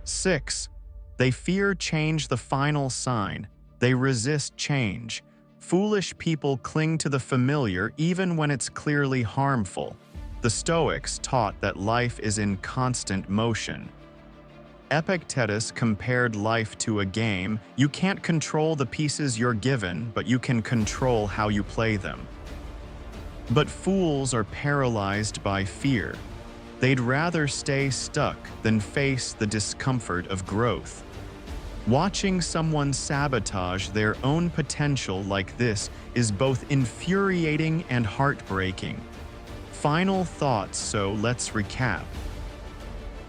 6. They fear change, the final sign. They resist change. Foolish people cling to the familiar even when it's clearly harmful. The Stoics taught that life is in constant motion. Epictetus compared life to a game. You can't control the pieces you're given, but you can control how you play them. But fools are paralyzed by fear. They'd rather stay stuck than face the discomfort of growth. Watching someone sabotage their own potential like this is both infuriating and heartbreaking. Final thoughts, so let's recap.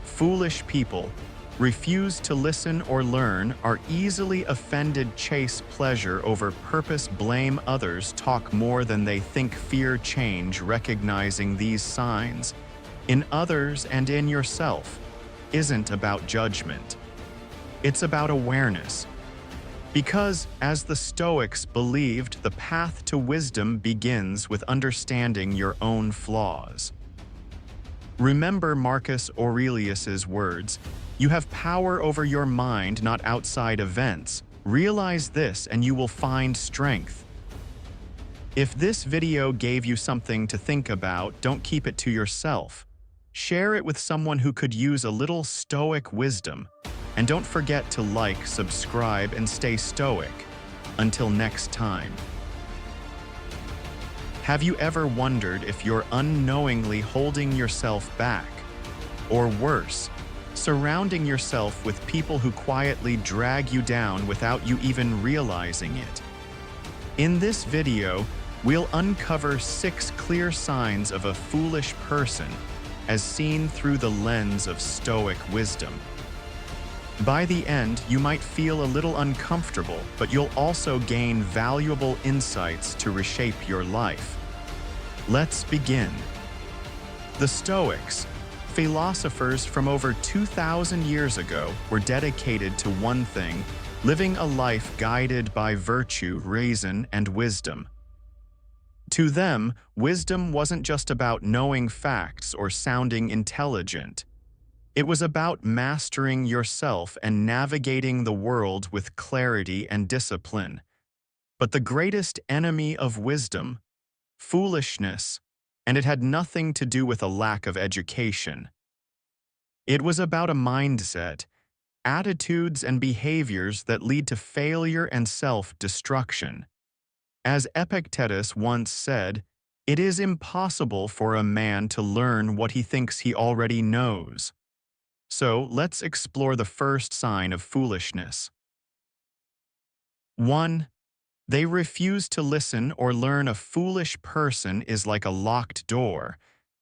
Foolish people refuse to listen or learn, are easily offended, chase pleasure over purpose, blame others, talk more than they think, fear change. Recognizing these signs in others and in yourself isn't about judgment. It's about awareness. Because, as the Stoics believed, the path to wisdom begins with understanding your own flaws. Remember Marcus Aurelius's words, "You have power over your mind, not outside events. Realize this and you will find strength." If this video gave you something to think about, don't keep it to yourself. Share it with someone who could use a little Stoic wisdom. And don't forget to like, subscribe, and stay Stoic. Until next time. Have you ever wondered if you're unknowingly holding yourself back? Or worse, surrounding yourself with people who quietly drag you down without you even realizing it? In this video, we'll uncover 6 clear signs of a foolish person as seen through the lens of Stoic wisdom. By the end, you might feel a little uncomfortable, but you'll also gain valuable insights to reshape your life. Let's begin. The Stoics, philosophers from over 2,000 years ago, were dedicated to one thing: living a life guided by virtue, reason, and wisdom. To them, wisdom wasn't just about knowing facts or sounding intelligent. It was about mastering yourself and navigating the world with clarity and discipline. But the greatest enemy of wisdom, foolishness, and it had nothing to do with a lack of education. It was about a mindset, attitudes, and behaviors that lead to failure and self-destruction. As Epictetus once said, "It is impossible for a man to learn what he thinks he already knows." So let's explore the first sign of foolishness. 1. They refuse to listen or learn. A foolish person is like a locked door.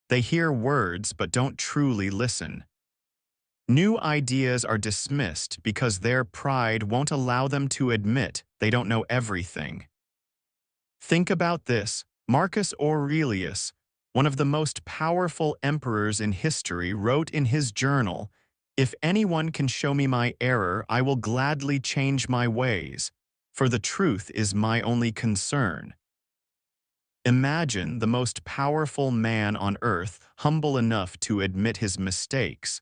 They hear words but don't truly listen. New ideas are dismissed because their pride won't allow them to admit they don't know everything. Think about this. Marcus Aurelius, one of the most powerful emperors in history, wrote in his journal, "If anyone can show me my error, I will gladly change my ways, for the truth is my only concern." Imagine the most powerful man on earth, humble enough to admit his mistakes.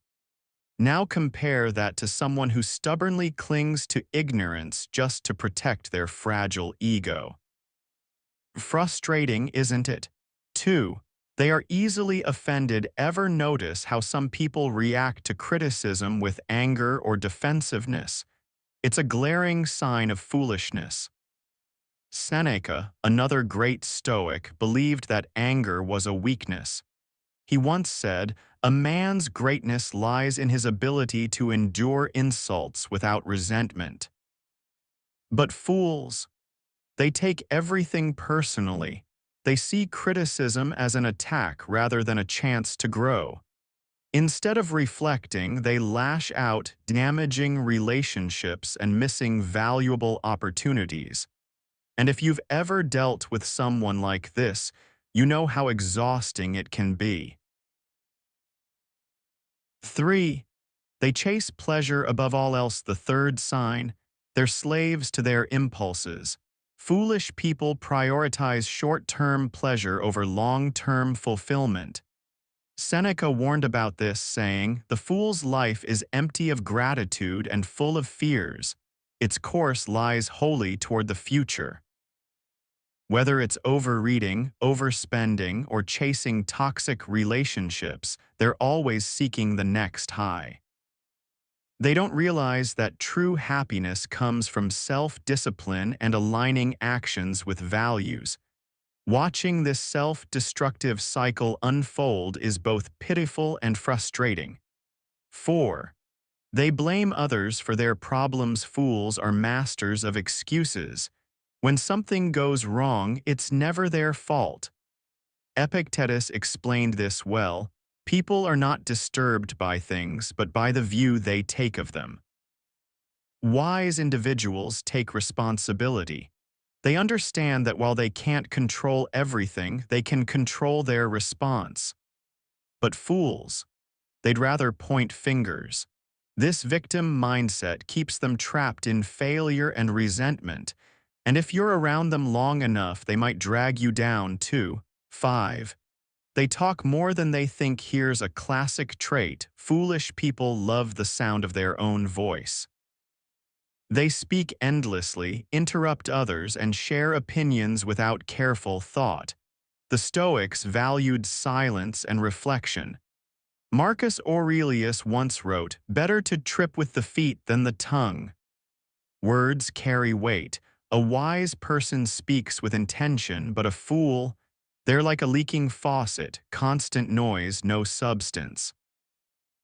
Now compare that to someone who stubbornly clings to ignorance just to protect their fragile ego. Frustrating, isn't it? 2. They are easily offended. Ever notice how some people react to criticism with anger or defensiveness? It's a glaring sign of foolishness. Seneca, another great Stoic, believed that anger was a weakness. He once said, "A man's greatness lies in his ability to endure insults without resentment." But fools, they take everything personally. They see criticism as an attack rather than a chance to grow. Instead of reflecting, they lash out, damaging relationships and missing valuable opportunities. And if you've ever dealt with someone like this, you know how exhausting it can be. 3. They chase pleasure above all else. The third sign, they're slaves to their impulses. Foolish people prioritize short-term pleasure over long-term fulfillment. Seneca warned about this, saying, "The fool's life is empty of gratitude and full of fears. Its course lies wholly toward the future." Whether it's overreading, overspending, or chasing toxic relationships, they're always seeking the next high. They don't realize that true happiness comes from self-discipline and aligning actions with values. Watching this self-destructive cycle unfold is both pitiful and frustrating. 4. They blame others for their problems. Fools are masters of excuses. When something goes wrong, it's never their fault. Epictetus explained this well. People are not disturbed by things, but by the view they take of them. Wise individuals take responsibility. They understand that while they can't control everything, they can control their response. But fools, they'd rather point fingers. This victim mindset keeps them trapped in failure and resentment, and if you're around them long enough, they might drag you down too. 5. They talk more than they think. Here's a classic trait. Foolish people love the sound of their own voice. They speak endlessly, interrupt others, and share opinions without careful thought. The Stoics valued silence and reflection. Marcus Aurelius once wrote, "Better to trip with the feet than the tongue." Words carry weight. A wise person speaks with intention, but a fool, they're like a leaking faucet, constant noise, no substance.